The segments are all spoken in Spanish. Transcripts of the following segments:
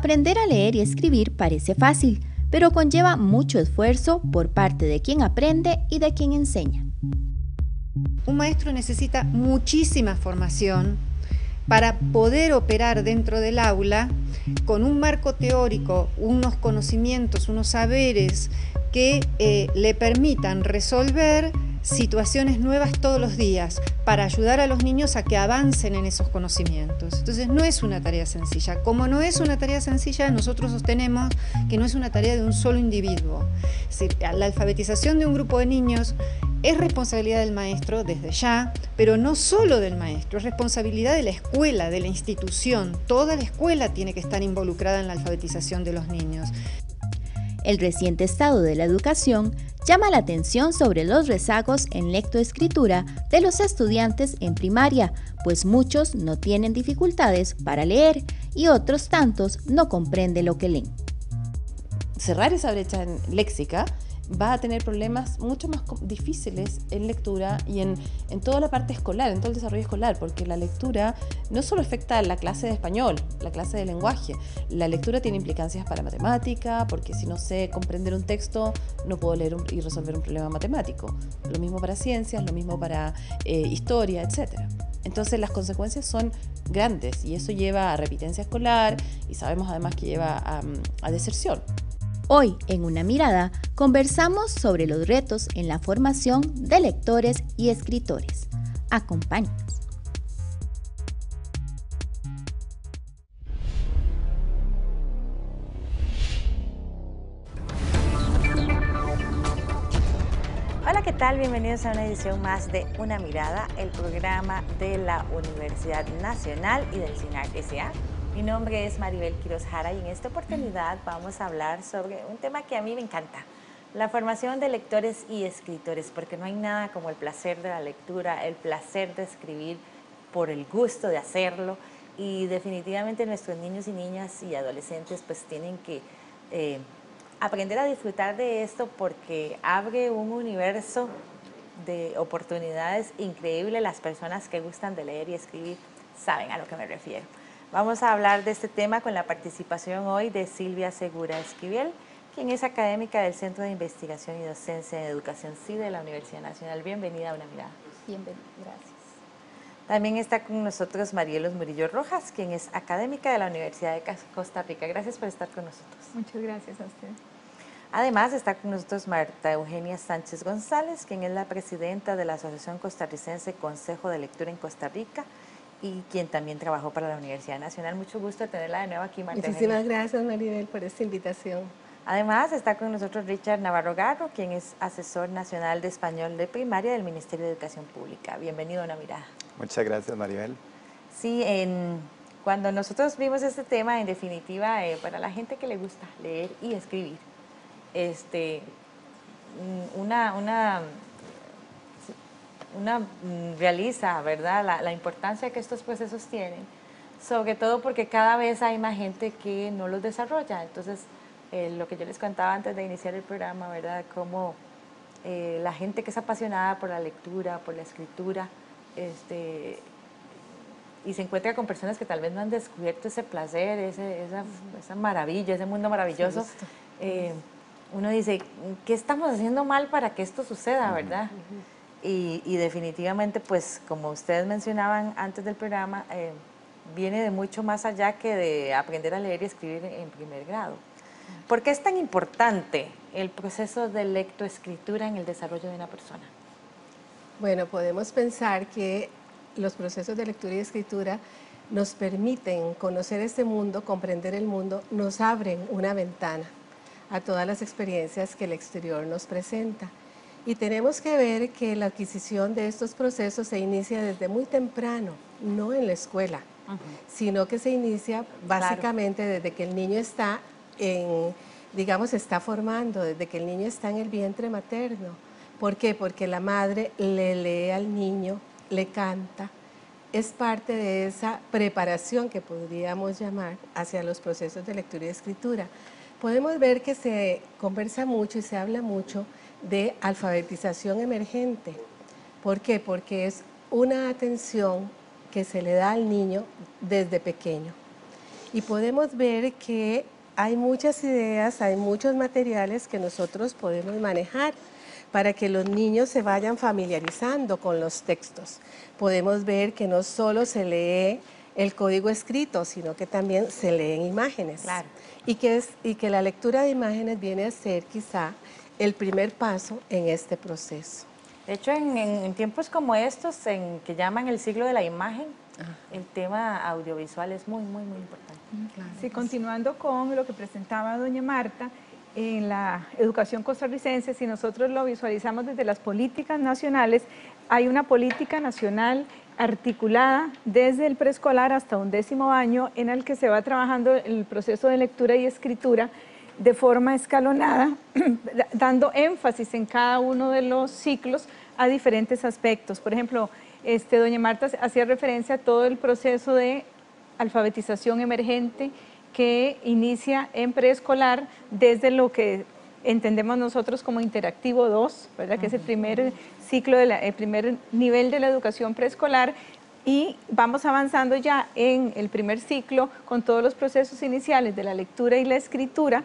Aprender a leer y escribir parece fácil, pero conlleva mucho esfuerzo por parte de quien aprende y de quien enseña. Un maestro necesita muchísima formación para poder operar dentro del aula con un marco teórico, unos conocimientos, unos saberes que le permitan resolver situaciones nuevas todos los días para ayudar a los niños a que avancen en esos conocimientos. Entonces no es una tarea sencilla. Como no es una tarea sencilla, nosotros sostenemos que no es una tarea de un solo individuo. Es decir, la alfabetización de un grupo de niños es responsabilidad del maestro desde ya, pero no solo del maestro, es responsabilidad de la escuela, de la institución. Toda la escuela tiene que estar involucrada en la alfabetización de los niños. El reciente estado de la educación llama la atención sobre los rezagos en lectoescritura de los estudiantes en primaria, pues muchos no tienen dificultades para leer y otros tantos no comprenden lo que leen. Cerrar esa brecha léxica va a tener problemas mucho más difíciles en lectura y en toda la parte escolar, en todo el desarrollo escolar, porque la lectura no solo afecta a la clase de español, la clase de lenguaje, la lectura tiene implicancias para matemática, porque si no sé comprender un texto, no puedo leer y resolver un problema matemático. Lo mismo para ciencias, lo mismo para historia, etc. Entonces las consecuencias son grandes y eso lleva a repitencia escolar y sabemos además que lleva a deserción. Hoy, en Una Mirada, conversamos sobre los retos en la formación de lectores y escritores. Acompáñanos. Hola, ¿qué tal? Bienvenidos a una edición más de Una Mirada, el programa de la Universidad Nacional y del CINAC S.A. Mi nombre es Maribel Quiroz Jara y en esta oportunidad vamos a hablar sobre un tema que a mí me encanta, la formación de lectores y escritores, porque no hay nada como el placer de la lectura, el placer de escribir por el gusto de hacerlo y definitivamente nuestros niños y niñas y adolescentes pues tienen que aprender a disfrutar de esto porque abre un universo de oportunidades increíbles. Las personas que gustan de leer y escribir saben a lo que me refiero. Vamos a hablar de este tema con la participación hoy de Silvia Segura Esquivel, quien es académica del Centro de Investigación y Docencia en Educación CIDE de la Universidad Nacional. Bienvenida a Una Mirada. Bienvenida, gracias. También está con nosotros Marielos Murillo Rojas, quien es académica de la Universidad de Costa Rica. Gracias por estar con nosotros. Muchas gracias a usted. Además está con nosotros Marta Eugenia Sánchez González, quien es la presidenta de la Asociación Costarricense Consejo de Lectura en Costa Rica y quien también trabajó para la Universidad Nacional. Mucho gusto tenerla de nuevo aquí, Marta. Muchísimas gracias, Maribel, por esta invitación. Además está con nosotros Richard Navarro Garro, quien es asesor nacional de español de primaria del Ministerio de Educación Pública. Bienvenido a Una Mirada. Muchas gracias, Maribel. Sí, cuando nosotros vimos este tema, en definitiva, para la gente que le gusta leer y escribir, realiza, ¿verdad?, la importancia que estos procesos tienen, sobre todo porque cada vez hay más gente que no los desarrolla. Entonces, lo que yo les contaba antes de iniciar el programa, ¿verdad?, cómo la gente que es apasionada por la lectura, por la escritura, y se encuentra con personas que tal vez no han descubierto ese placer, esa maravilla, ese mundo maravilloso, uno dice, ¿qué estamos haciendo mal para que esto suceda, verdad? Y definitivamente, pues, como ustedes mencionaban antes del programa, viene de mucho más allá que de aprender a leer y escribir en primer grado. ¿Por qué es tan importante el proceso de lectoescritura en el desarrollo de una persona? Bueno, podemos pensar que los procesos de lectura y escritura nos permiten conocer este mundo, comprender el mundo, nos abren una ventana a todas las experiencias que el exterior nos presenta. Y tenemos que ver que la adquisición de estos procesos se inicia desde muy temprano, no en la escuela, sino que se inicia básicamente desde que el niño está está formando, desde que el niño está en el vientre materno. ¿Por qué? Porque la madre le lee al niño, le canta. Es parte de esa preparación que podríamos llamar hacia los procesos de lectura y escritura. Podemos ver que se conversa mucho y se habla mucho de alfabetización emergente. ¿Por qué? Porque es una atención que se le da al niño desde pequeño. y podemos ver que hay muchas ideas, hay muchos materiales que nosotros podemos manejar para que los niños se vayan familiarizando con los textos. Podemos ver que no solo se lee el código escrito, sino que también se leen imágenes. Claro. Y que la lectura de imágenes viene a ser quizá el primer paso en este proceso. De hecho, en tiempos como estos, que llaman el siglo de la imagen, el tema audiovisual es muy, muy, muy importante. Claro. Sí, continuando con lo que presentaba doña Marta, en la educación costarricense, si nosotros lo visualizamos desde las políticas nacionales, hay una política nacional articulada desde el preescolar hasta 11º año en el que se va trabajando el proceso de lectura y escritura de forma escalonada, dando énfasis en cada uno de los ciclos a diferentes aspectos. Por ejemplo, doña Marta hacía referencia a todo el proceso de alfabetización emergente que inicia en preescolar desde lo que entendemos nosotros como interactivo 2, ¿verdad? Que es el primer ciclo, el primer nivel de la educación preescolar, y vamos avanzando ya en el primer ciclo con todos los procesos iniciales de la lectura y la escritura,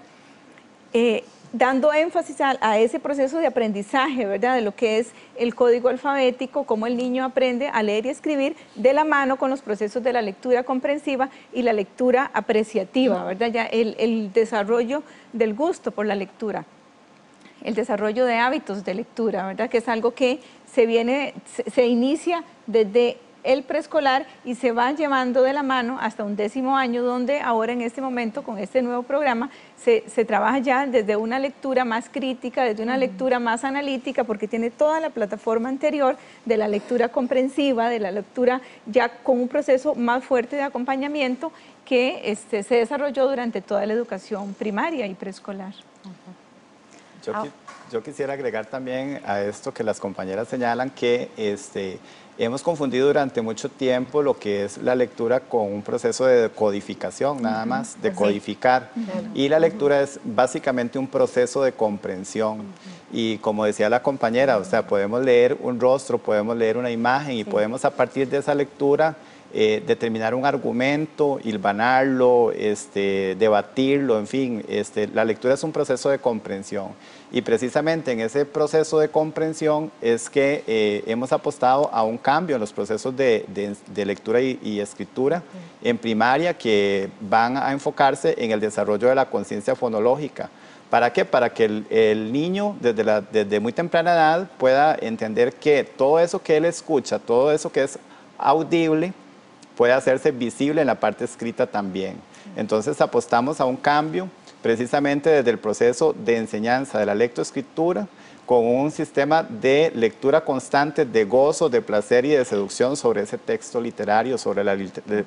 dando énfasis a ese proceso de aprendizaje, ¿verdad? De lo que es el código alfabético, cómo el niño aprende a leer y escribir de la mano con los procesos de la lectura comprensiva y la lectura apreciativa, ¿verdad? Ya el desarrollo del gusto por la lectura, el desarrollo de hábitos de lectura, ¿verdad? Que es algo que se inicia desde el preescolar y se va llevando de la mano hasta 11º año, donde ahora en este momento con este nuevo programa se trabaja ya desde una lectura más crítica, desde una lectura más analítica, porque tiene toda la plataforma anterior de la lectura comprensiva, de la lectura ya con un proceso más fuerte de acompañamiento que se desarrolló durante toda la educación primaria y preescolar. Yo quisiera agregar también a esto que las compañeras señalan que hemos confundido durante mucho tiempo lo que es la lectura con un proceso de codificación, nada más, de codificar. Y la lectura es básicamente un proceso de comprensión. Y como decía la compañera, o sea, podemos leer un rostro, podemos leer una imagen y podemos a partir de esa lectura determinar un argumento, hilvanarlo, debatirlo, en fin, la lectura es un proceso de comprensión y precisamente en ese proceso de comprensión es que hemos apostado a un cambio en los procesos de lectura y escritura en primaria que van a enfocarse en el desarrollo de la conciencia fonológica. ¿Para qué? Para que el niño desde muy temprana edad pueda entender que todo eso que él escucha, todo eso que es audible, puede hacerse visible en la parte escrita también. Entonces apostamos a un cambio precisamente desde el proceso de enseñanza de la lectoescritura con un sistema de lectura constante, de gozo, de placer y de seducción sobre ese texto literario,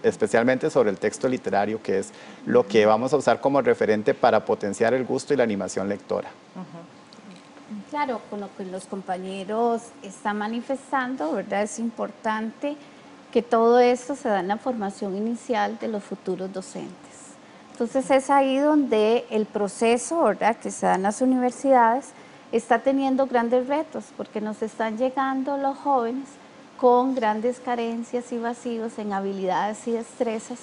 especialmente sobre el texto literario, que es lo que vamos a usar como referente para potenciar el gusto y la animación lectora. Claro, con lo que los compañeros están manifestando, ¿verdad? Es importante que todo esto se da en la formación inicial de los futuros docentes. Entonces es ahí donde el proceso, ¿verdad?, que se da en las universidades está teniendo grandes retos, porque nos están llegando los jóvenes con grandes carencias y vacíos en habilidades y destrezas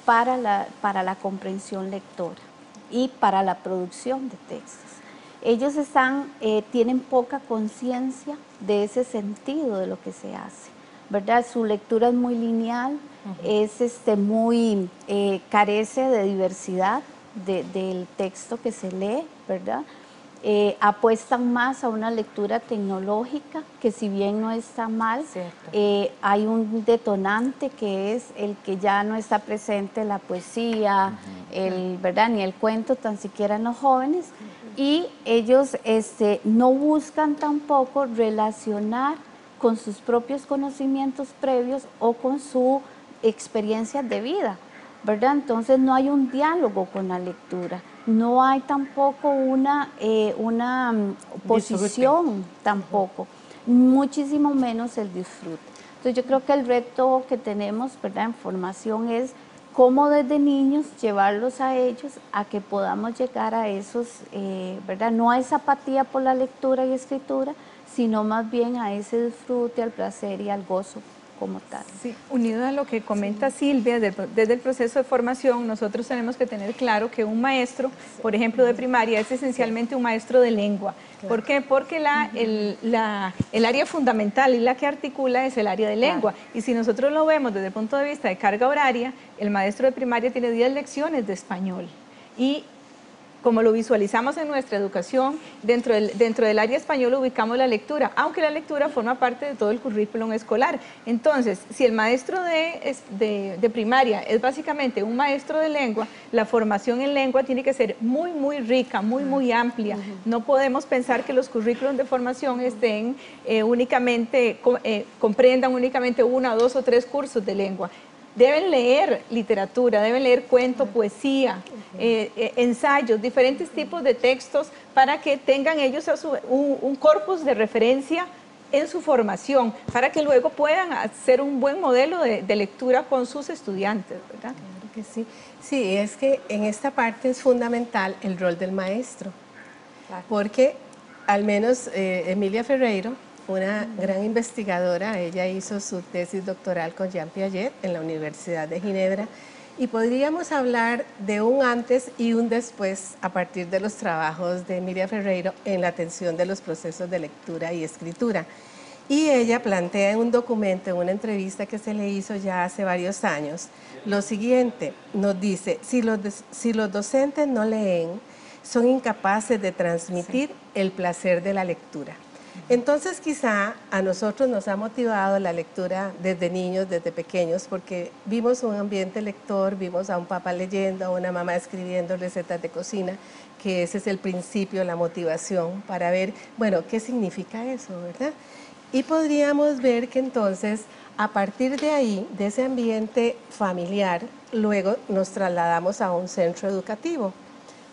para la comprensión lectora y para la producción de textos. Ellos tienen poca conciencia de ese sentido de lo que se hace, ¿verdad? Su lectura es muy lineal, carece de diversidad del texto que se lee, ¿verdad? Apuestan más a una lectura tecnológica, que si bien no está mal, hay un detonante que es el que ya no está presente la poesía, ¿verdad?, ni el cuento tan siquiera en los jóvenes, y ellos no buscan tampoco relacionar con sus propios conocimientos previos o con su experiencia de vida, ¿verdad? Entonces no hay un diálogo con la lectura, no hay tampoco una oposición tampoco, muchísimo menos el disfrute. Entonces yo creo que el reto que tenemos, ¿verdad?, en formación es cómo desde niños llevarlos a ellos a que podamos llegar a esos, ¿verdad?, no a esa apatía por la lectura y escritura, sino más bien a ese disfrute, al placer y al gozo como tal. Sí, unido a lo que comenta Silvia, desde el proceso de formación, nosotros tenemos que tener claro que un maestro, por ejemplo, de primaria, es esencialmente un maestro de lengua. ¿Por qué? Porque el área fundamental y la que articula es el área de lengua. Y si nosotros lo vemos desde el punto de vista de carga horaria, el maestro de primaria tiene 10 lecciones de español. Y como lo visualizamos en nuestra educación, dentro del área español ubicamos la lectura, aunque la lectura forma parte de todo el currículum escolar. Entonces, si el maestro de primaria es básicamente un maestro de lengua, la formación en lengua tiene que ser muy, muy rica, muy, muy amplia. No podemos pensar que los currículums de formación estén comprendan únicamente 1, 2 o 3 cursos de lengua. Deben leer literatura, deben leer cuento, poesía, ensayos, diferentes tipos de textos para que tengan ellos un corpus de referencia en su formación, para que luego puedan hacer un buen modelo de lectura con sus estudiantes, ¿verdad? Claro que sí. Sí, es que en esta parte es fundamental el rol del maestro, porque al menos Emilia Ferreiro, una gran investigadora, ella hizo su tesis doctoral con Jean Piaget en la Universidad de Ginebra, y podríamos hablar de un antes y un después a partir de los trabajos de Emilia Ferreiro en la atención de los procesos de lectura y escritura. Y ella plantea en un documento, en una entrevista que se le hizo ya hace varios años, lo siguiente, nos dice: si los docentes no leen, son incapaces de transmitir el placer de la lectura. Entonces quizá a nosotros nos ha motivado la lectura desde niños, desde pequeños, porque vimos un ambiente lector, vimos a un papá leyendo, a una mamá escribiendo recetas de cocina, que ese es el principio, la motivación para ver, bueno, ¿qué significa eso, verdad? Y podríamos ver que entonces, a partir de ahí, de ese ambiente familiar, luego nos trasladamos a un centro educativo.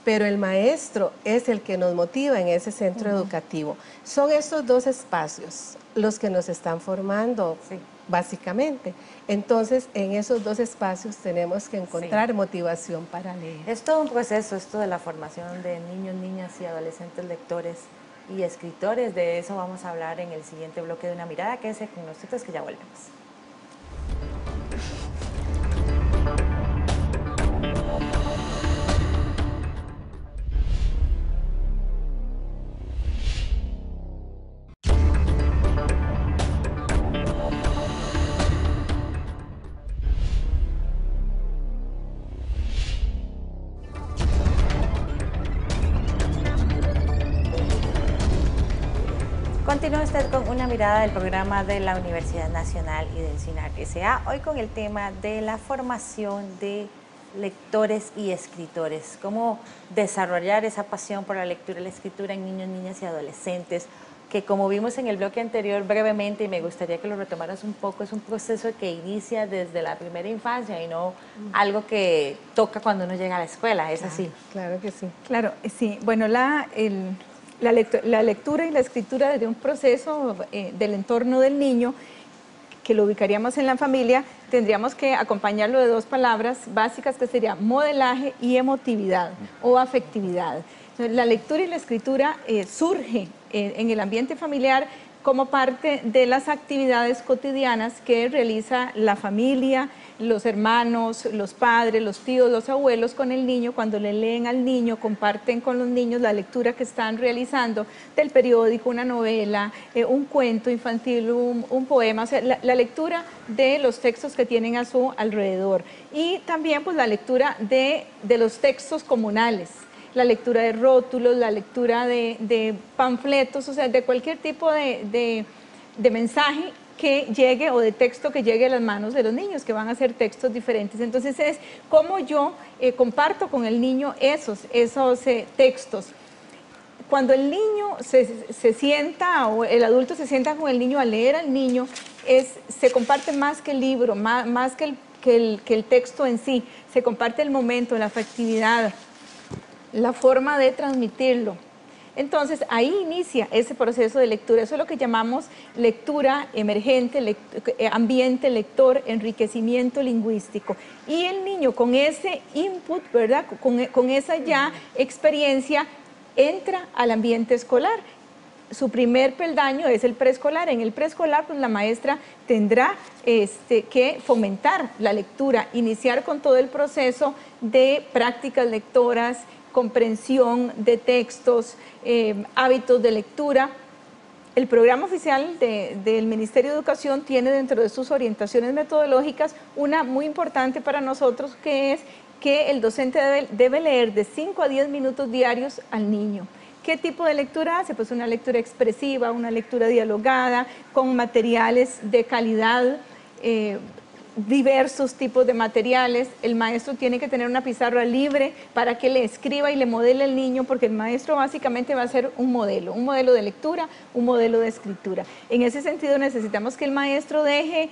Pero el maestro es el que nos motiva en ese centro educativo. Son estos dos espacios los que nos están formando, básicamente. Entonces, en esos dos espacios tenemos que encontrar motivación para leer. Es todo un proceso esto de la formación de niños, niñas y adolescentes lectores y escritores. De eso vamos a hablar en el siguiente bloque de Una Mirada. Quédese con nosotros que ya volvemos. Continúa usted con Una Mirada del programa de la Universidad Nacional y del CINAR S.A. Hoy con el tema de la formación de lectores y escritores. Cómo desarrollar esa pasión por la lectura y la escritura en niños, niñas y adolescentes, que como vimos en el bloque anterior brevemente, y me gustaría que lo retomaras un poco, es un proceso que inicia desde la primera infancia y no algo que toca cuando uno llega a la escuela. ¿Es así? Claro que sí. Claro, sí. Bueno, la lectura y la escritura desde un proceso del entorno del niño, que lo ubicaríamos en la familia, tendríamos que acompañarlo de dos palabras básicas que serían modelaje y emotividad o afectividad. Entonces, la lectura y la escritura surge en el ambiente familiar como parte de las actividades cotidianas que realiza la familia, los hermanos, los padres, los tíos, los abuelos con el niño. Cuando le leen al niño, comparten con los niños la lectura que están realizando del periódico, una novela, un cuento infantil, un poema, o sea, la lectura de los textos que tienen a su alrededor. Y también pues la lectura de los textos comunales, la lectura de rótulos, la lectura de panfletos, o sea, de cualquier tipo de mensaje que llegue o de texto que llegue a las manos de los niños, que van a ser textos diferentes. Entonces es cómo yo comparto con el niño esos textos. Cuando el niño se sienta o el adulto se sienta con el niño a leer al niño, se comparte más que el libro, más que el texto en sí, se comparte el momento, la afectividad, la forma de transmitirlo. Entonces, ahí inicia ese proceso de lectura. Eso es lo que llamamos lectura emergente, ambiente lector, enriquecimiento lingüístico. Y el niño con ese input, ¿verdad? Con esa ya experiencia, entra al ambiente escolar. su primer peldaño es el preescolar. En el preescolar, pues la maestra tendrá que fomentar la lectura, iniciar con todo el proceso de prácticas lectoras, comprensión de textos, hábitos de lectura. El programa oficial del Ministerio de Educación tiene dentro de sus orientaciones metodológicas una muy importante para nosotros, que es que el docente debe leer de 5 a 10 minutos diarios al niño. ¿Qué tipo de lectura hace? Pues una lectura expresiva, una lectura dialogada, con materiales de calidad, diversos tipos de materiales. El maestro tiene que tener una pizarra libre para que le escriba y le modele al niño, porque el maestro básicamente va a ser un modelo de lectura, un modelo de escritura. En ese sentido necesitamos que el maestro deje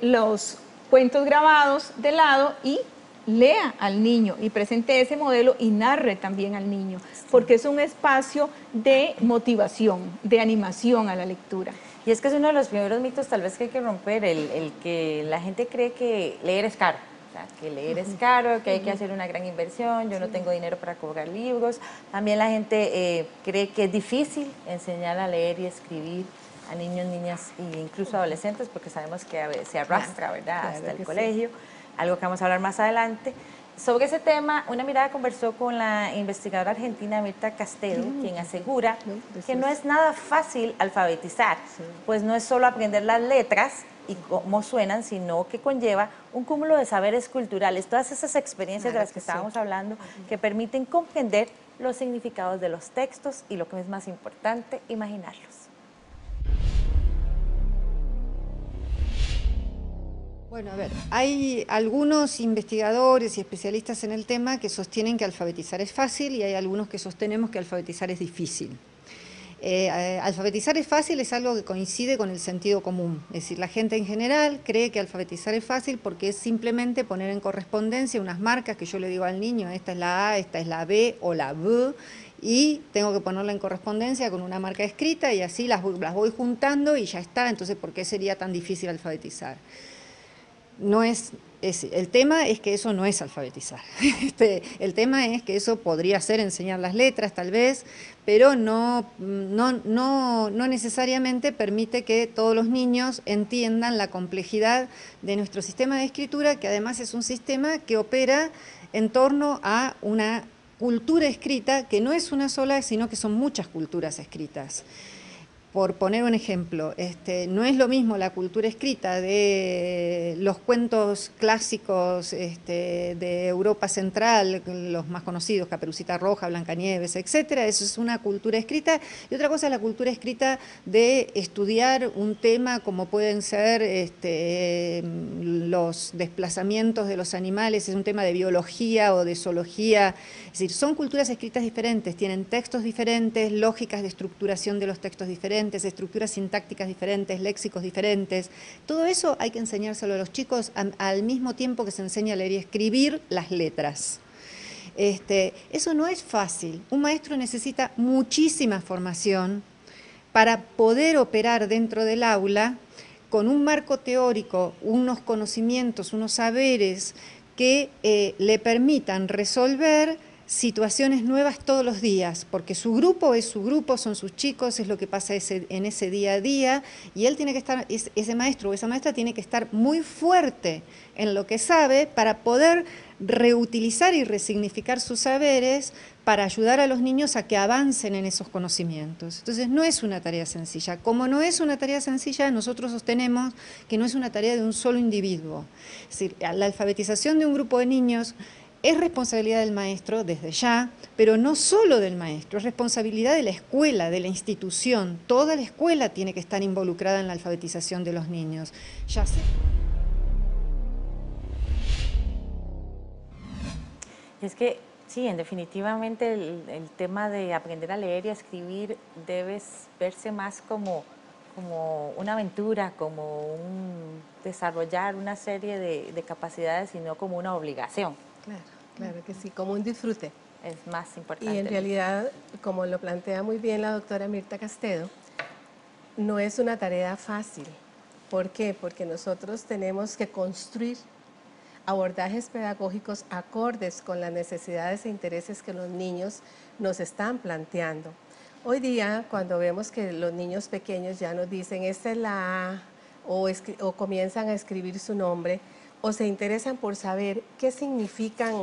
los cuentos grabados de lado y lea al niño y presente ese modelo y narre también al niño, porque es un espacio de motivación, de animación a la lectura. Y es que es uno de los primeros mitos tal vez que hay que romper, el que la gente cree que leer es caro. O sea, que leer es caro, que hay que hacer una gran inversión, yo no tengo dinero para comprar libros. También la gente cree que es difícil enseñar a leer y escribir a niños, niñas e incluso adolescentes, porque sabemos que se arrastra, ¿verdad?, hasta el colegio. Algo que vamos a hablar más adelante. Sobre ese tema, Una Mirada conversó con la investigadora argentina Mirta Castedo, quien asegura que no es nada fácil alfabetizar, pues no es solo aprender las letras y cómo suenan, sino que conlleva un cúmulo de saberes culturales, todas esas experiencias de las que estábamos hablando, que permiten comprender los significados de los textos y, lo que es más importante, imaginarlos. Bueno, a ver, hay algunos investigadores y especialistas en el tema que sostienen que alfabetizar es fácil y hay algunos que sostenemos que alfabetizar es difícil. Alfabetizar es fácil es algo que coincide con el sentido común, es decir, la gente en general cree que alfabetizar es fácil porque es simplemente poner en correspondencia unas marcas que yo le digo al niño, esta es la A, esta es la B o la B, y tengo que ponerla en correspondencia con una marca escrita y así las voy juntando y ya está. Entonces, ¿por qué sería tan difícil alfabetizar? No el tema es que eso no es alfabetizar. El tema es que eso podría ser enseñar las letras, tal vez, pero no necesariamente permite que todos los niños entiendan la complejidad de nuestro sistema de escritura, que además es un sistema que opera en torno a una cultura escrita, que no es una sola, sino que son muchas culturas escritas. Por poner un ejemplo, no es lo mismo la cultura escrita de los cuentos clásicos de Europa Central, los más conocidos, Caperucita Roja, Blancanieves, etcétera. Eso es una cultura escrita. Y otra cosa es la cultura escrita de estudiar un tema como pueden ser los desplazamientos de los animales, es un tema de biología o de zoología. Es decir, son culturas escritas diferentes, tienen textos diferentes, lógicas de estructuración de los textos diferentes, estructuras sintácticas diferentes, léxicos diferentes. Todo eso hay que enseñárselo a los chicos al mismo tiempo que se enseña a leer y escribir las letras. Eso no es fácil. Un maestro necesita muchísima formación para poder operar dentro del aula con un marco teórico, unos conocimientos, unos saberes que le permitan resolver situaciones nuevas todos los días, porque su grupo es su grupo, son sus chicos, es lo que pasa en ese día a día, y él tiene que estar, ese maestro o esa maestra tiene que estar muy fuerte en lo que sabe para poder reutilizar y resignificar sus saberes para ayudar a los niños a que avancen en esos conocimientos. Entonces no es una tarea sencilla. Como no es una tarea sencilla, nosotros sostenemos que no es una tarea de un solo individuo. Es decir, la alfabetización de un grupo de niños es responsabilidad del maestro desde ya, pero no solo del maestro, es responsabilidad de la escuela, de la institución. Toda la escuela tiene que estar involucrada en la alfabetización de los niños. Ya sé. Es que sí, definitivamente el tema de aprender a leer y a escribir debe verse más como una aventura, como desarrollar una serie de capacidades y no como una obligación. Claro que sí, como un disfrute. Es más importante. Y en realidad, como lo plantea muy bien la doctora Mirta Castedo, no es una tarea fácil. ¿Por qué? Porque nosotros tenemos que construir abordajes pedagógicos acordes con las necesidades e intereses que los niños nos están planteando. Hoy día, cuando vemos que los niños pequeños ya nos dicen, esta es la A, o comienzan a escribir su nombre, o se interesan por saber qué significan,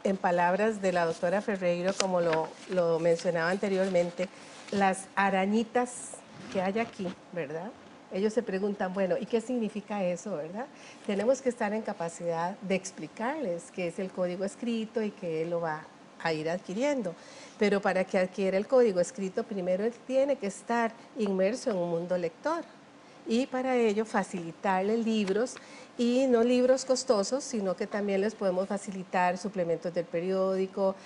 en palabras de la doctora Ferreiro, como lo mencionaba anteriormente, las arañitas que hay aquí, ¿verdad? Ellos se preguntan, bueno, ¿y qué significa eso, verdad? Tenemos que estar en capacidad de explicarles qué es el código escrito y que él lo va a ir adquiriendo. Pero para que adquiera el código escrito, primero él tiene que estar inmerso en un mundo lector. Y para ello facilitarle libros, y no libros costosos, sino que también les podemos facilitar suplementos del periódico,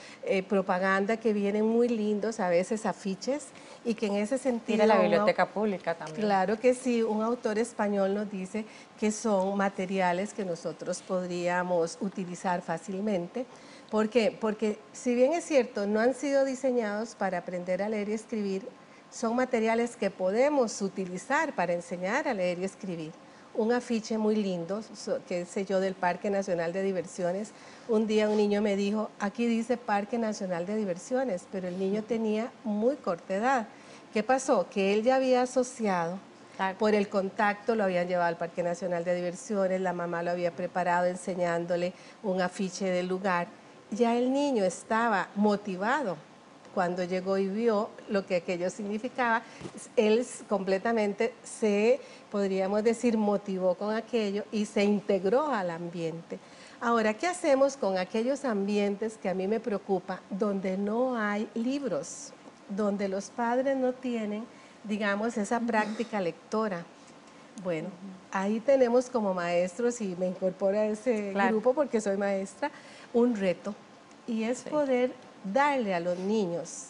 propaganda que vienen muy lindos, a veces afiches, y que en ese sentido... Ir a la biblioteca pública también. Claro que sí, un autor español nos dice que son materiales que nosotros podríamos utilizar fácilmente. ¿Por qué? Porque si bien es cierto, no han sido diseñados para aprender a leer y escribir, son materiales que podemos utilizar para enseñar a leer y escribir. Un afiche muy lindo, que sé yo, del Parque Nacional de Diversiones. Un día un niño me dijo, aquí dice Parque Nacional de Diversiones, pero el niño tenía muy corta edad. ¿Qué pasó? Que él ya había asociado, por el contacto lo habían llevado al Parque Nacional de Diversiones, la mamá lo había preparado enseñándole un afiche del lugar. Ya el niño estaba motivado. Cuando llegó y vio lo que aquello significaba, él completamente se, podríamos decir, motivó con aquello y se integró al ambiente. Ahora, ¿qué hacemos con aquellos ambientes que a mí me preocupa, donde no hay libros, donde los padres no tienen, digamos, esa práctica lectora? Bueno, ahí tenemos como maestros, y me incorporo a ese grupo porque soy maestra, un reto, y es poder darle a los niños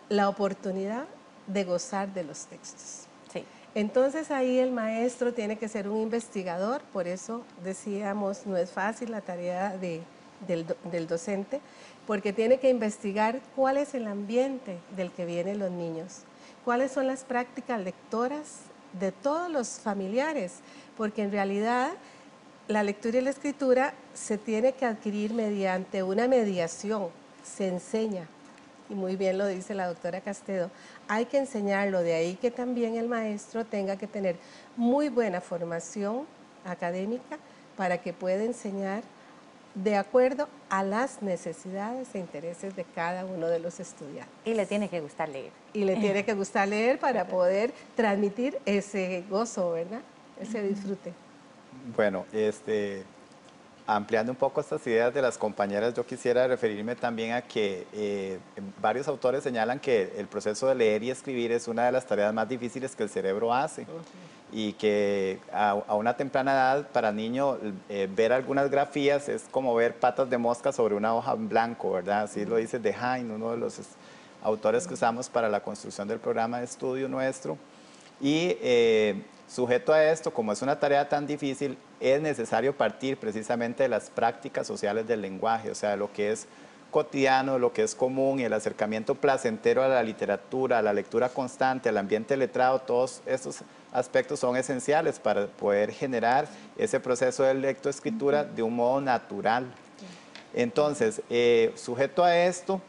la oportunidad de gozar de los textos. Sí. Entonces ahí el maestro tiene que ser un investigador, por eso decíamos, no es fácil la tarea del docente, porque tiene que investigar cuál es el ambiente del que vienen los niños, cuáles son las prácticas lectoras de todos los familiares, porque en realidad la lectura y la escritura se tiene que adquirir mediante una mediación. Se enseña, y muy bien lo dice la doctora Castedo, hay que enseñarlo, de ahí que también el maestro tenga que tener muy buena formación académica para que pueda enseñar de acuerdo a las necesidades e intereses de cada uno de los estudiantes. Y le tiene que gustar leer. Y le tiene que gustar leer para poder transmitir ese gozo, ¿verdad? Ese disfrute. Bueno, ampliando un poco estas ideas de las compañeras, yo quisiera referirme también a que varios autores señalan que el proceso de leer y escribir es una de las tareas más difíciles que el cerebro hace. Y que a una temprana edad, para niños, ver algunas grafías es como ver patas de mosca sobre una hoja en blanco, ¿verdad? Así lo dice De Haen, uno de los autores que usamos para la construcción del programa de estudio nuestro. Y sujeto a esto, como es una tarea tan difícil, es necesario partir precisamente de las prácticas sociales del lenguaje, o sea, de lo que es cotidiano, lo que es común, y el acercamiento placentero a la literatura, a la lectura constante, al ambiente letrado. Todos estos aspectos son esenciales para poder generar ese proceso de lectoescritura de un modo natural. Entonces, sujeto a esto,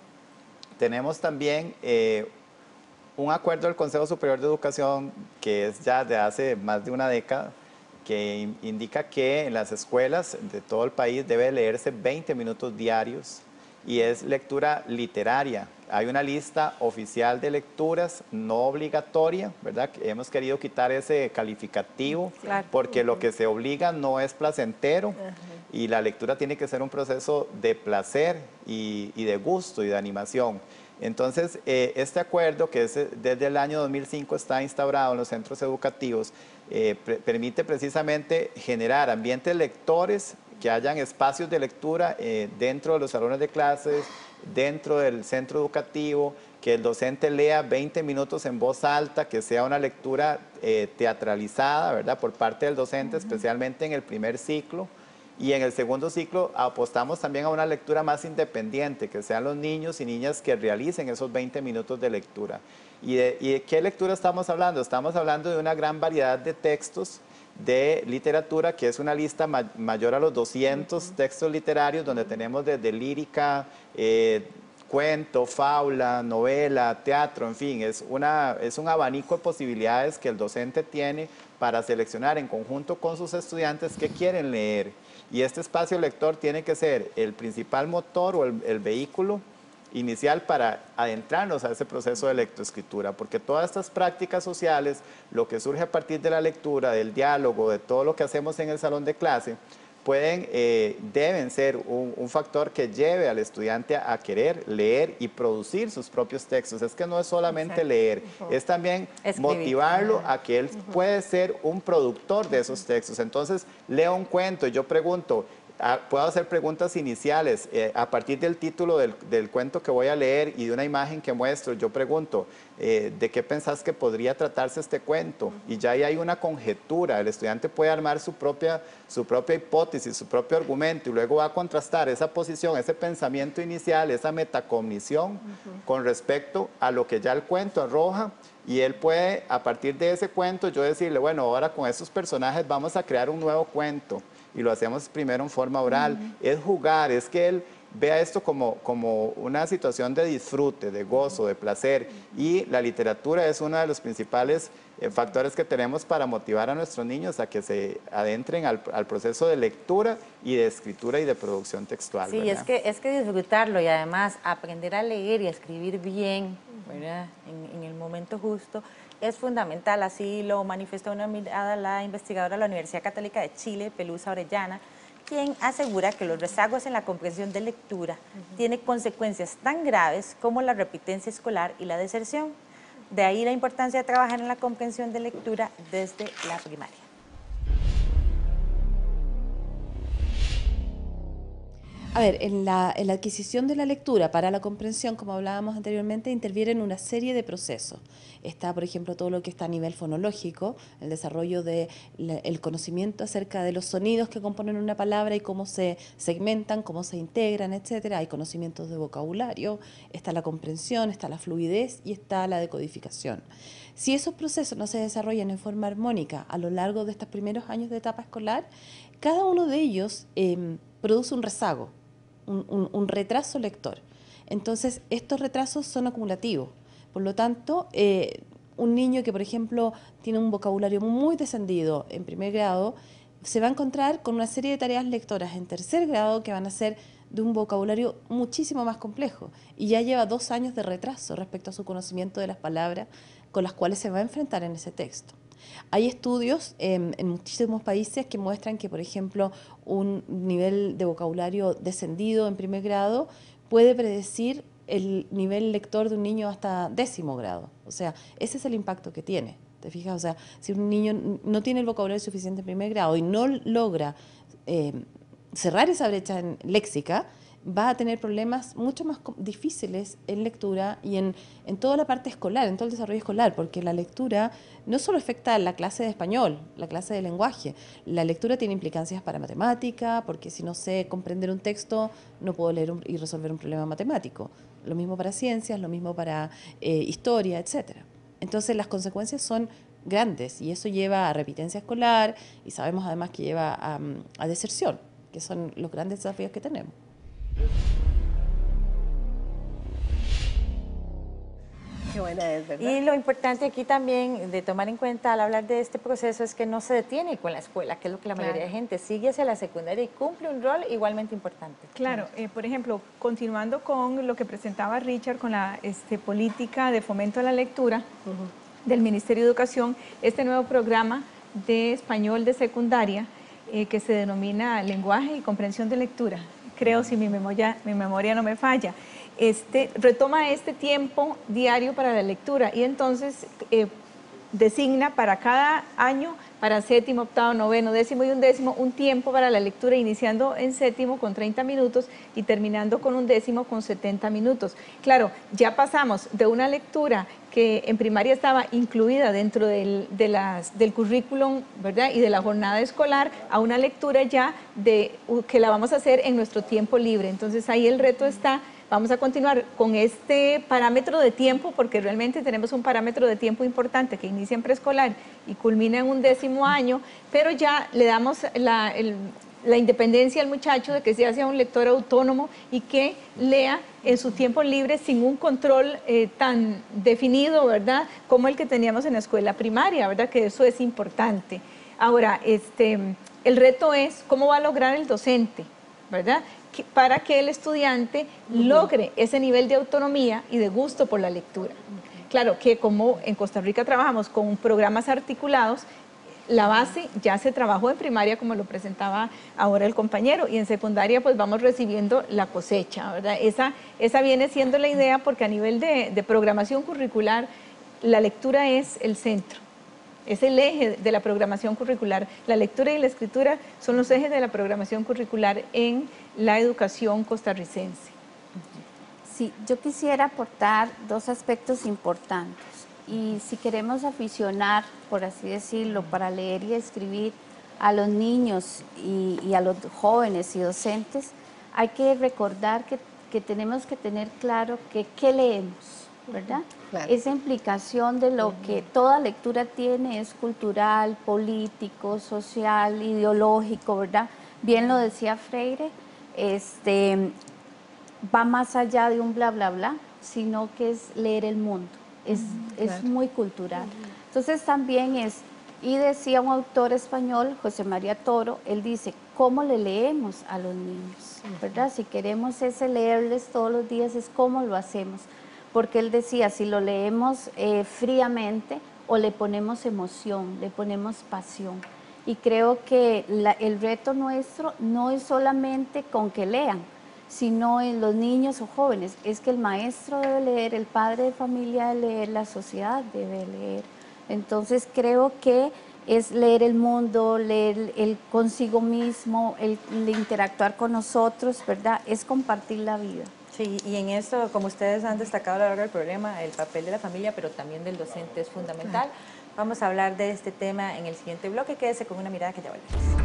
tenemos también un acuerdo del Consejo Superior de Educación, que es ya de hace más de una década, que indica que en las escuelas de todo el país debe leerse 20 minutos diarios, y es lectura literaria. Hay una lista oficial de lecturas no obligatoria, ¿verdad? Hemos querido quitar ese calificativo, porque lo que se obliga no es placentero, y la lectura tiene que ser un proceso de placer y de gusto y de animación. Entonces, este acuerdo, que es desde el año 2005 está instaurado en los centros educativos, permite precisamente generar ambientes lectores, que hayan espacios de lectura dentro de los salones de clases, dentro del centro educativo, que el docente lea 20 minutos en voz alta, que sea una lectura teatralizada, ¿verdad?, por parte del docente, especialmente en el primer ciclo. Y en el segundo ciclo apostamos también a una lectura más independiente, que sean los niños y niñas que realicen esos 20 minutos de lectura. ¿Y de qué lectura estamos hablando? Estamos hablando de una gran variedad de textos de literatura, que es una lista mayor a los 200 textos literarios, donde tenemos desde lírica, cuento, fábula, novela, teatro, en fin, es un abanico de posibilidades que el docente tiene para seleccionar en conjunto con sus estudiantes qué quieren leer. Y este espacio lector tiene que ser el principal motor o el vehículo inicial para adentrarnos a ese proceso de lectoescritura, porque todas estas prácticas sociales, lo que surge a partir de la lectura, del diálogo, de todo lo que hacemos en el salón de clase, deben ser un factor que lleve al estudiante a querer leer y producir sus propios textos. Es que no es solamente leer, es también motivarlo a que él puede ser un productor de esos textos. Entonces, leo un cuento y yo pregunto, puedo hacer preguntas iniciales a partir del título del cuento que voy a leer y de una imagen que muestro. Yo pregunto, ¿de qué pensás que podría tratarse este cuento? Y ya ahí hay una conjetura. El estudiante puede armar su propia hipótesis, su propio argumento, y luego va a contrastar esa posición, ese pensamiento inicial, esa metacognición con respecto a lo que ya el cuento arroja. Y él puede, a partir de ese cuento, yo decirle, bueno, ahora con estos personajes vamos a crear un nuevo cuento. Y lo hacemos primero en forma oral. Es jugar, es que él vea esto como una situación de disfrute, de gozo, de placer. Y la literatura es uno de los principales factores que tenemos para motivar a nuestros niños a que se adentren al proceso de lectura y de escritura y de producción textual. Sí, es que disfrutarlo y además aprender a leer y a escribir bien, ¿verdad? En el momento justo, es fundamental. Así lo manifestó una mirada la investigadora de la Universidad Católica de Chile, Pelusa Orellana, quien asegura que los rezagos en la comprensión de lectura tienen consecuencias tan graves como la repitencia escolar y la deserción. De ahí la importancia de trabajar en la comprensión de lectura desde la primaria. A ver, en la adquisición de la lectura para la comprensión, como hablábamos anteriormente, intervienen una serie de procesos. Está, por ejemplo, todo lo que está a nivel fonológico, el desarrollo del conocimiento acerca de los sonidos que componen una palabra y cómo se segmentan, cómo se integran, etcétera. Hay conocimientos de vocabulario, está la comprensión, está la fluidez y está la decodificación. Si esos procesos no se desarrollan en forma armónica a lo largo de estos primeros años de etapa escolar, cada uno de ellos produce un rezago, un retraso lector. Entonces, estos retrasos son acumulativos. Por lo tanto, un niño que, por ejemplo, tiene un vocabulario muy descendido en primer grado, se va a encontrar con una serie de tareas lectoras en tercer grado que van a ser de un vocabulario muchísimo más complejo y ya lleva 2 años de retraso respecto a su conocimiento de las palabras con las cuales se va a enfrentar en ese texto. Hay estudios en muchísimos países que muestran que, por ejemplo, un nivel de vocabulario descendido en primer grado puede predecir el nivel lector de un niño hasta 10º grado. O sea, ese es el impacto que tiene. ¿Te fijas? O sea, si un niño no tiene el vocabulario suficiente en primer grado y no logra cerrar esa brecha léxica, va a tener problemas mucho más difíciles en lectura y en toda la parte escolar, en todo el desarrollo escolar, porque la lectura no solo afecta a la clase de español, la clase de lenguaje, la lectura tiene implicancias para matemática, porque si no sé comprender un texto, no puedo leer y resolver un problema matemático. Lo mismo para ciencias, lo mismo para historia, etcétera. Entonces las consecuencias son grandes y eso lleva a repitencia escolar y sabemos además que lleva a deserción, que son los grandes desafíos que tenemos. Qué buena es, ¿verdad? Y lo importante aquí también de tomar en cuenta al hablar de este proceso es que no se detiene con la escuela, que es lo que la mayoría de gente sigue hacia la secundaria y cumple un rol igualmente importante. Claro, por ejemplo, continuando con lo que presentaba Richard con la política de fomento a la lectura del Ministerio de Educación, este nuevo programa de español de secundaria que se denomina Lenguaje y Comprensión de Lectura. Creo, si mi memoria no me falla, retoma este tiempo diario para la lectura y entonces designa para cada año, para 7º, 8º, 9º, 10º y 11º, un tiempo para la lectura, iniciando en 7º con 30 minutos y terminando con 11º con 70 minutos. Claro, ya pasamos de una lectura que en primaria estaba incluida dentro del currículum, ¿verdad? Y de la jornada escolar, a una lectura ya que la vamos a hacer en nuestro tiempo libre. Entonces ahí el reto está. Vamos a continuar con este parámetro de tiempo porque realmente tenemos un parámetro de tiempo importante que inicia en preescolar y culmina en un 10º año, pero ya le damos la independencia del muchacho, de que sea un lector autónomo y que lea en su tiempo libre sin un control tan definido, ¿verdad?, como el que teníamos en la escuela primaria, ¿verdad?, que eso es importante. Ahora, el reto es cómo va a lograr el docente, ¿verdad?, para que el estudiante logre ese nivel de autonomía y de gusto por la lectura. Claro que como en Costa Rica trabajamos con programas articulados, la base ya se trabajó en primaria, como lo presentaba ahora el compañero, y en secundaria pues vamos recibiendo la cosecha, ¿verdad? Esa viene siendo la idea, porque a nivel de programación curricular, la lectura es el centro. Es el eje de la programación curricular. La lectura y la escritura son los ejes de la programación curricular en la educación costarricense. Sí, yo quisiera aportar dos aspectos importantes. Y si queremos aficionar, por así decirlo, para leer y escribir a los niños y a los jóvenes y docentes, hay que recordar que tenemos que tener claro que qué leemos, ¿verdad? Claro. Esa implicación de lo que toda lectura tiene es cultural, político, social, ideológico, ¿verdad? Bien lo decía Freire, va más allá de un bla, bla, bla, sino que es leer el mundo, es muy cultural. Entonces también y decía un autor español, José María Toro, él dice, ¿cómo le leemos a los niños? ¿Verdad? Si queremos leerles todos los días, es cómo lo hacemos. Porque él decía, si lo leemos fríamente o le ponemos emoción, le ponemos pasión. Y creo que el reto nuestro no es solamente con que lean, sino en los niños o jóvenes, es que el maestro debe leer, el padre de familia debe leer, la sociedad debe leer. Entonces creo que es leer el mundo, leer el consigo mismo, el interactuar con nosotros, ¿verdad? Es compartir la vida. Sí, y en esto, como ustedes han destacado a lo largo del programa, el papel de la familia, pero también del docente es fundamental. Vamos a hablar de este tema en el siguiente bloque. Quédese con Una Mirada, que ya volvemos.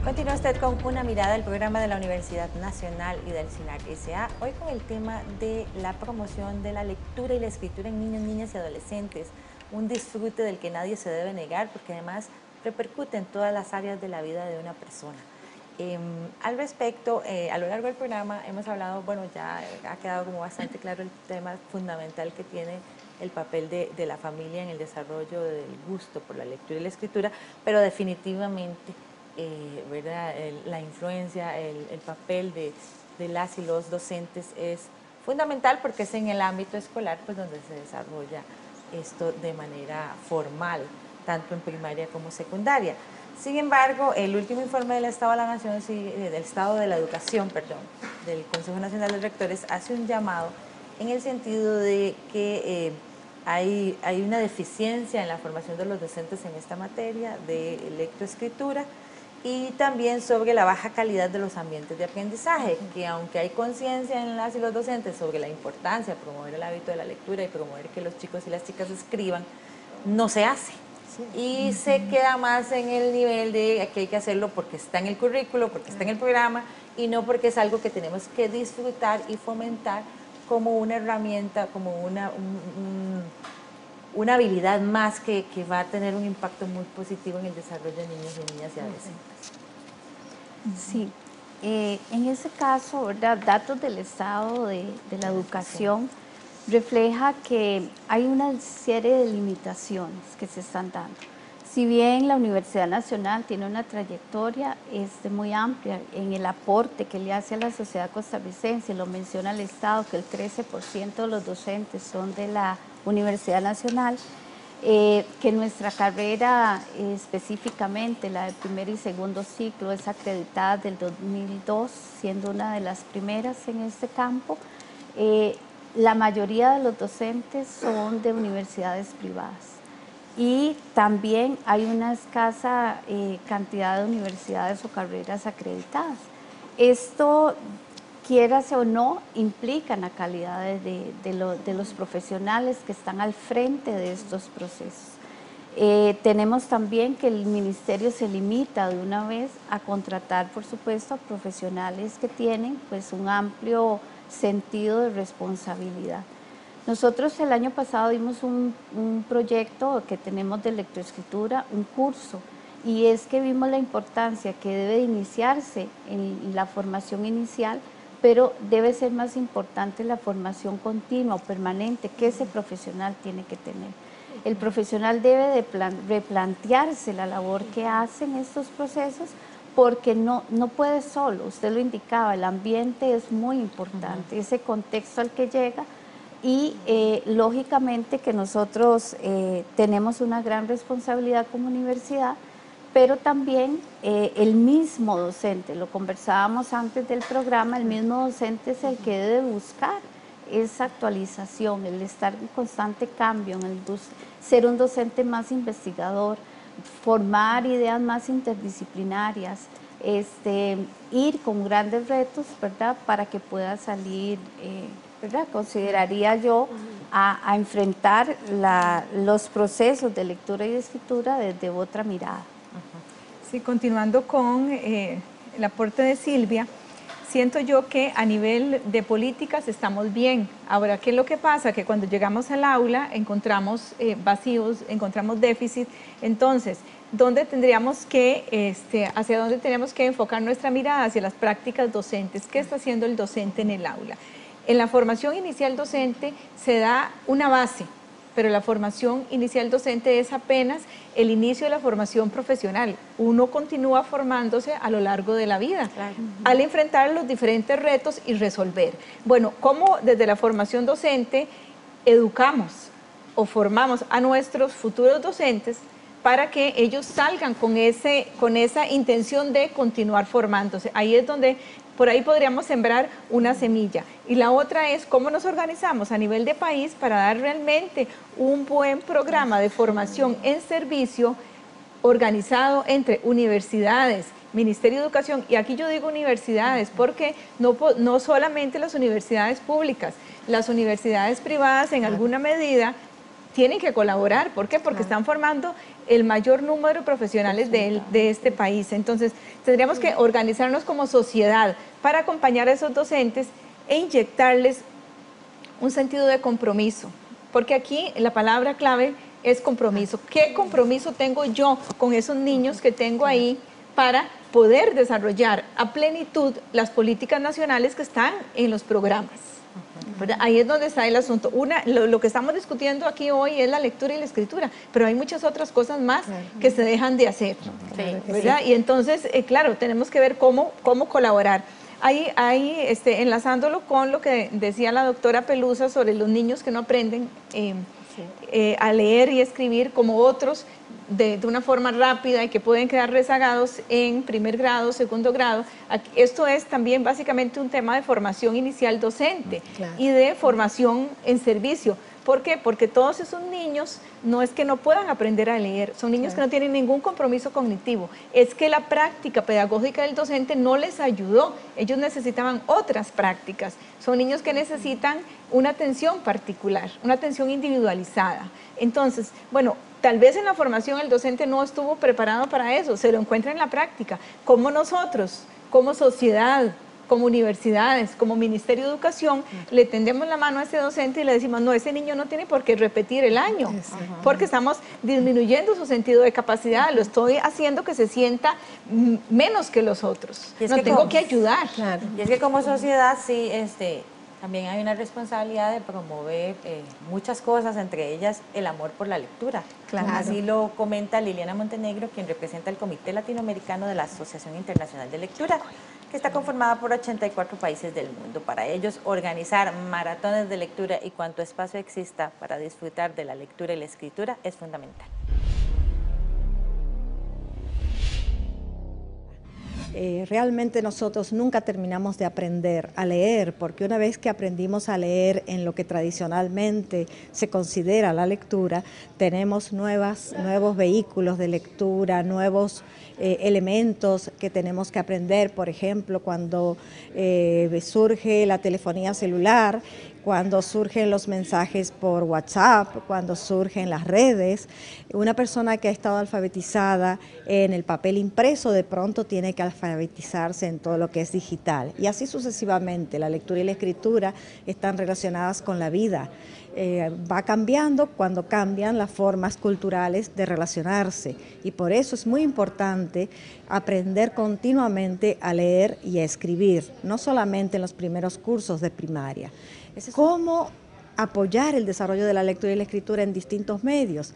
Continúa usted con Una Mirada, el programa de la Universidad Nacional y del SINAC S.A. Hoy con el tema de la promoción de la lectura y la escritura en niños, niñas y adolescentes. Un disfrute del que nadie se debe negar, porque además repercute en todas las áreas de la vida de una persona. Al respecto, a lo largo del programa hemos hablado, bueno, ya ha quedado como bastante claro el tema fundamental que tiene el papel de la familia en el desarrollo del gusto por la lectura y la escritura, pero definitivamente ¿verdad? La influencia, el papel de las y los docentes es fundamental, porque es en el ámbito escolar pues donde se desarrolla esto de manera formal, tanto en primaria como secundaria. Sin embargo, el último informe del Estado de la Nación, del Estado de la Educación, perdón, del Consejo Nacional de Rectores, hace un llamado en el sentido de que hay una deficiencia en la formación de los docentes en esta materia de lectoescritura, y también sobre la baja calidad de los ambientes de aprendizaje, que aunque hay conciencia en las y los docentes sobre la importancia de promover el hábito de la lectura y promover que los chicos y las chicas escriban, no se hace. Y se queda más en el nivel de que hay que hacerlo porque está en el currículo, porque está en el programa, y no porque es algo que tenemos que disfrutar y fomentar como una herramienta, como una habilidad más que va a tener un impacto muy positivo en el desarrollo de niños y niñas y adolescentes. Sí, en ese caso, ¿verdad? Datos del Estado de la Educación refleja que hay una serie de limitaciones que se están dando. Si bien la Universidad Nacional tiene una trayectoria muy amplia en el aporte que le hace a la sociedad costarricense, lo menciona el Estado, que el 13% de los docentes son de la Universidad Nacional, que nuestra carrera específicamente, la de primer y segundo ciclo, es acreditada del 2002, siendo una de las primeras en este campo. La mayoría de los docentes son de universidades privadas. Y también hay una escasa cantidad de universidades o carreras acreditadas. Esto quierase o no, implican la calidad de los profesionales que están al frente de estos procesos. Tenemos también que el ministerio se limita de una vez a contratar, por supuesto, a profesionales que tienen pues un amplio sentido de responsabilidad. Nosotros el año pasado dimos un proyecto que tenemos de lectoescritura, un curso, y es que vimos la importancia que debe de iniciarse en la formación inicial, pero debe ser más importante la formación continua o permanente que ese profesional tiene que tener. El profesional debe de replantearse la labor que hace en estos procesos, porque no puede solo, usted lo indicaba, el ambiente es muy importante, ese contexto al que llega, y lógicamente que nosotros tenemos una gran responsabilidad como universidad, pero también el mismo docente, lo conversábamos antes del programa, el mismo docente es el que debe buscar esa actualización, el estar en constante cambio, ser un docente más investigador, formar ideas más interdisciplinarias, ir con grandes retos, ¿verdad?, para que pueda salir, ¿verdad?, consideraría yo, a enfrentar los procesos de lectura y de escritura desde otra mirada. Sí, continuando con el aporte de Silvia, siento yo que a nivel de políticas estamos bien. Ahora, ¿qué es lo que pasa? Que cuando llegamos al aula encontramos vacíos, encontramos déficit. Entonces, ¿dónde tendríamos que, hacia dónde tenemos que enfocar nuestra mirada? Hacia las prácticas docentes. ¿Qué está haciendo el docente en el aula? En la formación inicial docente se da una base, pero la formación inicial docente es apenas el inicio de la formación profesional. Uno continúa formándose a lo largo de la vida, al enfrentar los diferentes retos y resolver. Bueno, ¿cómo desde la formación docente educamos o formamos a nuestros futuros docentes para que ellos salgan con esa intención de continuar formándose? Ahí es donde por ahí podríamos sembrar una semilla. Y la otra es cómo nos organizamos a nivel de país para dar realmente un buen programa de formación en servicio organizado entre universidades, Ministerio de Educación, y aquí yo digo universidades porque no solamente las universidades públicas, las universidades privadas en alguna medida tienen que colaborar. ¿Por qué? Porque están formando el mayor número de profesionales de este país. Entonces, tendríamos que organizarnos como sociedad para acompañar a esos docentes e inyectarles un sentido de compromiso. Porque aquí la palabra clave es compromiso. ¿Qué compromiso tengo yo con esos niños que tengo ahí para poder desarrollar a plenitud las políticas nacionales que están en los programas? Ahí es donde está el asunto. Lo que estamos discutiendo aquí hoy es la lectura y la escritura, pero hay muchas otras cosas más que se dejan de hacer, ¿verdad? Y entonces, claro, tenemos que ver cómo colaborar. Ahí enlazándolo con lo que decía la doctora Pelusa sobre los niños que no aprenden a leer y escribir como otros de una forma rápida y que pueden quedar rezagados en primer grado, segundo grado. Esto es también básicamente un tema de formación inicial docente y de formación en servicio. ¿Por qué? Porque todos esos niños no es que no puedan aprender a leer, son niños que no tienen ningún compromiso cognitivo, es que la práctica pedagógica del docente no les ayudó, ellos necesitaban otras prácticas, son niños que necesitan una atención particular, una atención individualizada. Entonces, bueno, tal vez en la formación el docente no estuvo preparado para eso, se lo encuentra en la práctica. ¿Cómo nosotros, como sociedad, como universidades, como Ministerio de Educación, le tendemos la mano a ese docente y le decimos, no, ese niño no tiene por qué repetir el año, porque estamos disminuyendo su sentido de capacidad, lo estoy haciendo que se sienta menos que los otros, y es que tengo que ayudar. Y es que como sociedad sí, también hay una responsabilidad de promover muchas cosas, entre ellas el amor por la lectura. Así lo comenta Liliana Montenegro, quien representa el Comité Latinoamericano de la Asociación Internacional de Lectura, que está conformada por 84 países del mundo. Para ellos, organizar maratones de lectura y cuanto espacio exista para disfrutar de la lectura y la escritura es fundamental. Realmente nosotros nunca terminamos de aprender a leer, porque una vez que aprendimos a leer en lo que tradicionalmente se considera la lectura, tenemos nuevos vehículos de lectura, nuevos elementos que tenemos que aprender. Por ejemplo, cuando surge la telefonía celular, cuando surgen los mensajes por WhatsApp, cuando surgen las redes, una persona que ha estado alfabetizada en el papel impreso de pronto tiene que alfabetizarse en todo lo que es digital. Y así sucesivamente, la lectura y la escritura están relacionadas con la vida. Va cambiando cuando cambian las formas culturales de relacionarse, y por eso es muy importante aprender continuamente a leer y a escribir, no solamente en los primeros cursos de primaria. ¿Cómo apoyar el desarrollo de la lectura y la escritura en distintos medios?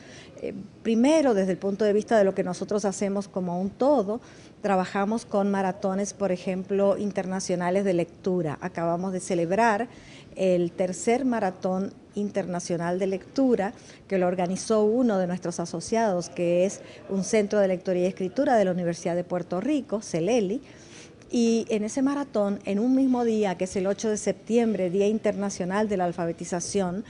Primero, desde el punto de vista de lo que nosotros hacemos como un todo, trabajamos con maratones, por ejemplo, internacionales de lectura. Acabamos de celebrar el tercer maratón internacional de lectura, que lo organizó uno de nuestros asociados, que es un centro de lectura y escritura de la Universidad de Puerto Rico, CELELI. Y en ese maratón, en un mismo día, que es el 8 de septiembre, Día Internacional de la Alfabetización,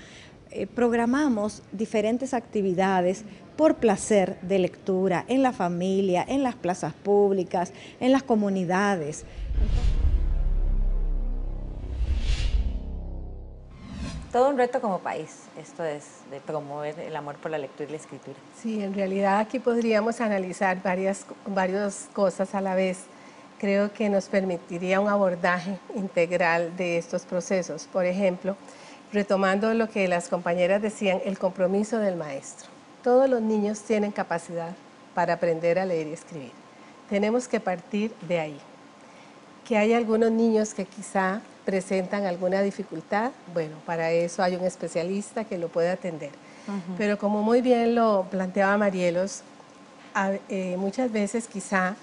programamos diferentes actividades por placer de lectura en la familia, en las plazas públicas, en las comunidades. Todo un reto como país, esto es de promover el amor por la lectura y la escritura. Sí, en realidad aquí podríamos analizar varias cosas a la vez. Creo que nos permitiría un abordaje integral de estos procesos. Por ejemplo, retomando lo que las compañeras decían, el compromiso del maestro. Todos los niños tienen capacidad para aprender a leer y escribir. Tenemos que partir de ahí. Que hay algunos niños que quizá presentan alguna dificultad, bueno, para eso hay un especialista que lo puede atender. Pero como muy bien lo planteaba Marielos, muchas veces quizá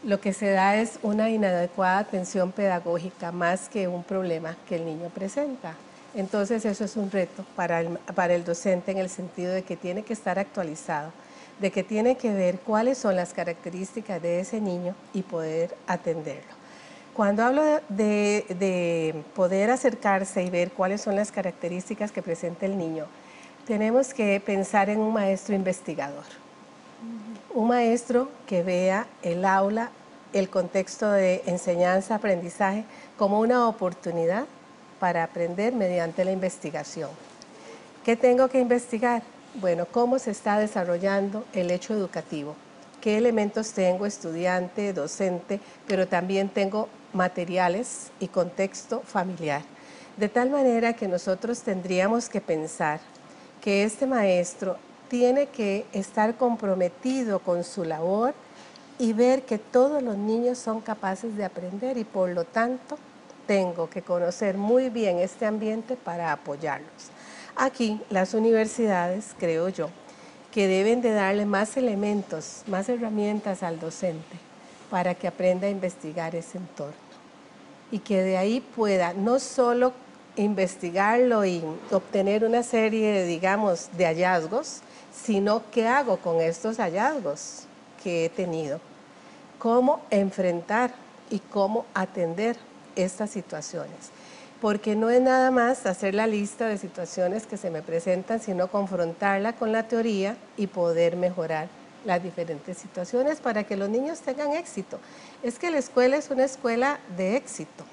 lo que se da es una inadecuada atención pedagógica más que un problema que el niño presenta. Entonces eso es un reto para el docente, en el sentido de que tiene que estar actualizado, de que tiene que ver cuáles son las características de ese niño y poder atenderlo. Cuando hablo de poder acercarse y ver cuáles son las características que presenta el niño, tenemos que pensar en un maestro investigador. Un maestro que vea el aula, el contexto de enseñanza, aprendizaje, como una oportunidad para aprender mediante la investigación. ¿Qué tengo que investigar? Bueno, cómo se está desarrollando el hecho educativo, qué elementos tengo, estudiante, docente, pero también tengo materiales y contexto familiar. De tal manera que nosotros tendríamos que pensar que este maestro tiene que estar comprometido con su labor y ver que todos los niños son capaces de aprender, y por lo tanto tengo que conocer muy bien este ambiente para apoyarlos. Aquí las universidades, creo yo, que deben de darle más elementos, más herramientas al docente para que aprenda a investigar ese entorno y que de ahí pueda no solo investigarlo y obtener una serie, digamos, de hallazgos, sino qué hago con estos hallazgos que he tenido, cómo enfrentar y cómo atender estas situaciones. Porque no es nada más hacer la lista de situaciones que se me presentan, sino confrontarla con la teoría y poder mejorar las diferentes situaciones para que los niños tengan éxito. Es que la escuela es una escuela de éxito.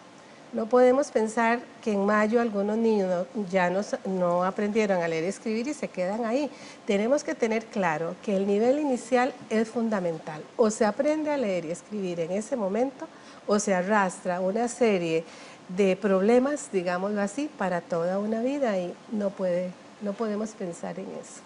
No podemos pensar que en mayo algunos niños ya no aprendieron a leer y escribir y se quedan ahí. Tenemos que tener claro que el nivel inicial es fundamental. O se aprende a leer y escribir en ese momento, o se arrastra una serie de problemas, digámoslo así, para toda una vida, y no podemos pensar en eso.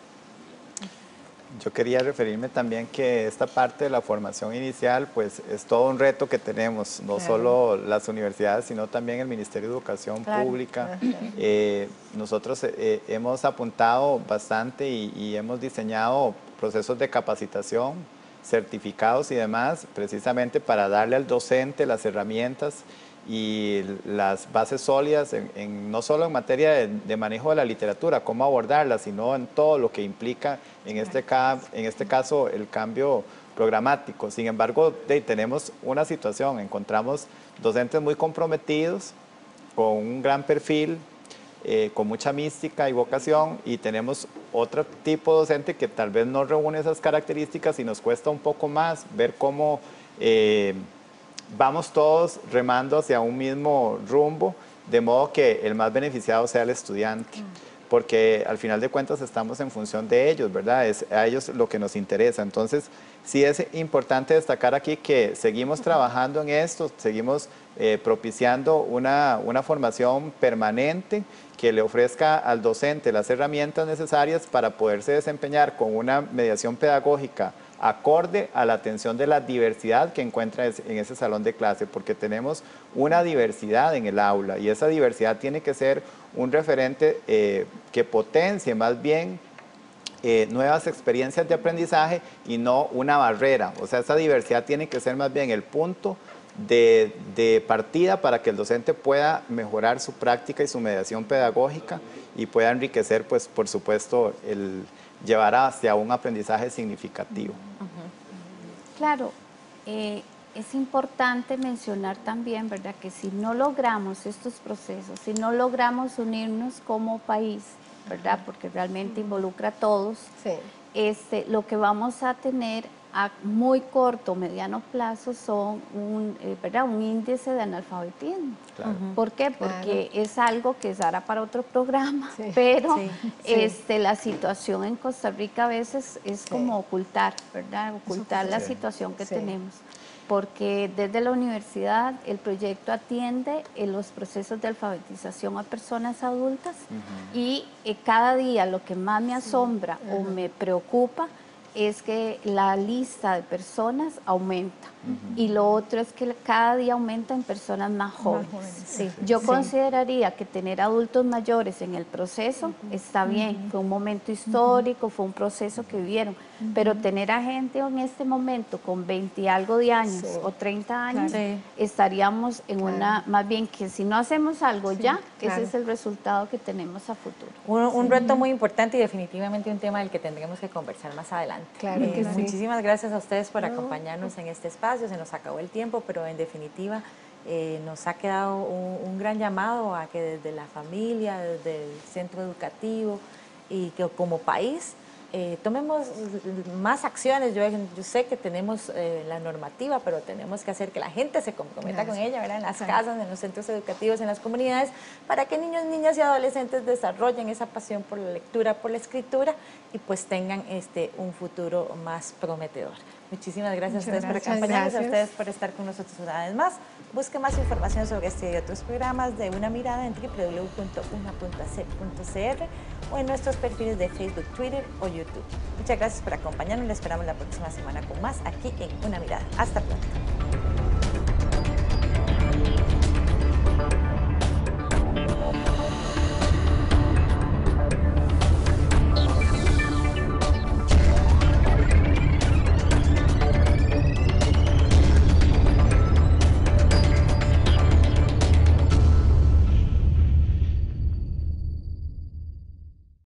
Yo quería referirme también que esta parte de la formación inicial, pues es todo un reto que tenemos, no solo las universidades, sino también el Ministerio de Educación Pública. Nosotros hemos apuntado bastante y hemos diseñado procesos de capacitación, certificados y demás, precisamente para darle al docente las herramientas y las bases sólidas, no solo en materia de manejo de la literatura, cómo abordarla, sino en todo lo que implica, en este caso, el cambio programático. Sin embargo, tenemos una situación, encontramos docentes muy comprometidos, con un gran perfil, con mucha mística y vocación, y tenemos otro tipo de docente que tal vez no reúne esas características y nos cuesta un poco más ver cómo vamos todos remando hacia un mismo rumbo, de modo que el más beneficiado sea el estudiante. Porque al final de cuentas estamos en función de ellos, ¿verdad? Es a ellos lo que nos interesa. Entonces, sí es importante destacar aquí que seguimos trabajando en esto, seguimos propiciando una formación permanente que le ofrezca al docente las herramientas necesarias para poderse desempeñar con una mediación pedagógica acorde a la atención de la diversidad que encuentra en ese salón de clase, porque tenemos una diversidad en el aula y esa diversidad tiene que ser un referente que potencie más bien nuevas experiencias de aprendizaje y no una barrera. O sea, esa diversidad tiene que ser más bien el punto de partida para que el docente pueda mejorar su práctica y su mediación pedagógica y pueda enriquecer, pues, por supuesto, llevar hacia un aprendizaje significativo. Claro, es importante mencionar también, ¿verdad?, que si no logramos estos procesos, si no logramos unirnos como país, ¿verdad?, porque realmente involucra a todos, sí, lo que vamos a tener a muy corto o mediano plazo son un índice de analfabetismo. Claro. ¿Por qué? Porque es algo que dará para otro programa, sí, pero sí, la situación en Costa Rica a veces es como ocultar, ¿verdad? Ocultar la situación que tenemos. Porque desde la universidad el proyecto atiende los procesos de alfabetización a personas adultas y cada día lo que más me asombra o me preocupa es que la lista de personas aumenta y lo otro es que cada día aumenta en personas más jóvenes. Sí. Yo consideraría que tener adultos mayores en el proceso está bien, fue un momento histórico, fue un proceso que vivieron, pero tener a gente en este momento con 20 y algo de años o 30 años, estaríamos en una, más bien que si no hacemos algo ya, ese es el resultado que tenemos a futuro. Un reto muy importante y definitivamente un tema del que tendremos que conversar más adelante. Claro que sí. Muchísimas gracias a ustedes por acompañarnos en este espacio. Se nos acabó el tiempo, pero en definitiva nos ha quedado un gran llamado a que desde la familia, desde el centro educativo y que como país tomemos más acciones. Yo sé que tenemos la normativa, pero tenemos que hacer que la gente se comprometa con ella, ¿verdad? En las casas, en los centros educativos, en las comunidades, para que niños, niñas y adolescentes desarrollen esa pasión por la lectura, por la escritura y pues tengan un futuro más prometedor. Muchísimas gracias a ustedes por acompañarnos, a ustedes por estar con nosotros una vez más. Busque más información sobre este y otros programas de Una Mirada en www.una.ac.cr o en nuestros perfiles de Facebook, Twitter o YouTube. Muchas gracias por acompañarnos. Les esperamos la próxima semana con más aquí en Una Mirada. Hasta pronto.